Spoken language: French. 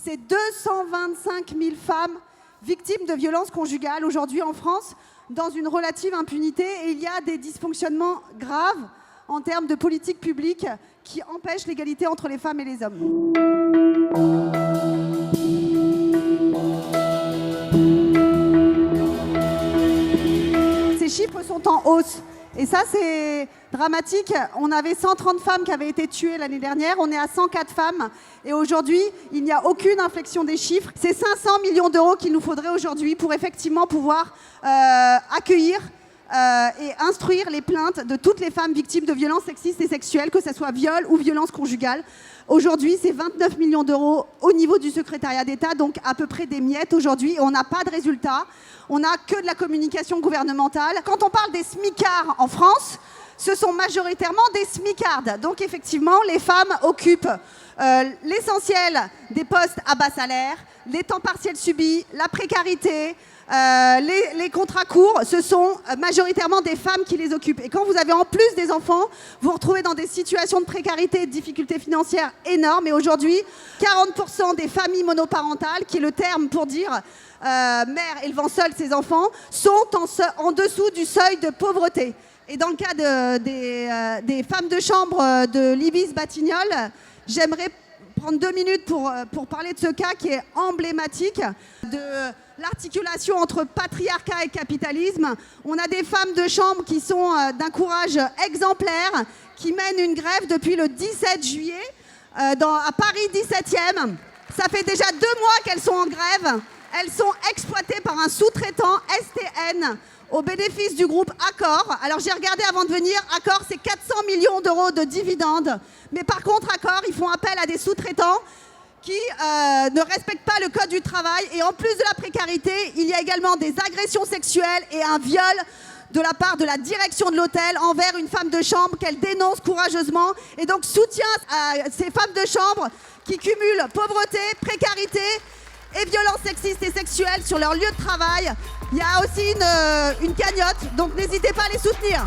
C'est 225 000 femmes victimes de violences conjugales aujourd'hui en France, dans une relative impunité. Et il y a des dysfonctionnements graves en termes de politique publique qui empêchent l'égalité entre les femmes et les hommes. Ces chiffres sont en hausse. Et ça, c'est dramatique. On avait 130 femmes qui avaient été tuées l'année dernière. On est à 104 femmes. Et aujourd'hui, il n'y a aucune inflexion des chiffres. C'est 500 millions d'euros qu'il nous faudrait aujourd'hui pour effectivement pouvoir accueillir et instruire les plaintes de toutes les femmes victimes de violences sexistes et sexuelles, que ce soit viol ou violence conjugale. Aujourd'hui, c'est 29 millions d'euros au niveau du secrétariat d'État, donc à peu près des miettes aujourd'hui. Et on n'a pas de résultat. On n'a que de la communication gouvernementale. Quand on parle des smicards en France, ce sont majoritairement des smicardes. Donc effectivement, les femmes occupent l'essentiel des postes à bas salaire, les temps partiels subis, la précarité, les contrats courts. Ce sont majoritairement des femmes qui les occupent. Et quand vous avez en plus des enfants, vous vous retrouvez dans des situations de précarité et de difficultés financières énormes. Et aujourd'hui, 40% des familles monoparentales, qui est le terme pour dire mère élevant seule ses enfants, sont en dessous du seuil de pauvreté. Et dans le cas des femmes de chambre de l'Ibis Batignolles, j'aimerais prendre 2 minutes pour parler de ce cas qui est emblématique de l'articulation entre patriarcat et capitalisme. On a des femmes de chambre qui sont d'un courage exemplaire, qui mènent une grève depuis le 17 juillet à Paris 17e. Ça fait déjà 2 mois qu'elles sont en grève. Elles sont exploitées par un sous-traitant STN au bénéfice du groupe Accor. Alors j'ai regardé avant de venir, Accor c'est 400 millions d'euros de dividendes. Mais par contre Accor, ils font appel à des sous-traitants qui ne respectent pas le code du travail. Et en plus de la précarité, il y a également des agressions sexuelles et un viol de la part de la direction de l'hôtel envers une femme de chambre qu'elle dénonce courageusement. Et donc soutien à ces femmes de chambre qui cumulent pauvreté, précarité et violences sexistes et sexuelles sur leur lieu de travail. Il y a aussi une cagnotte, donc n'hésitez pas à les soutenir.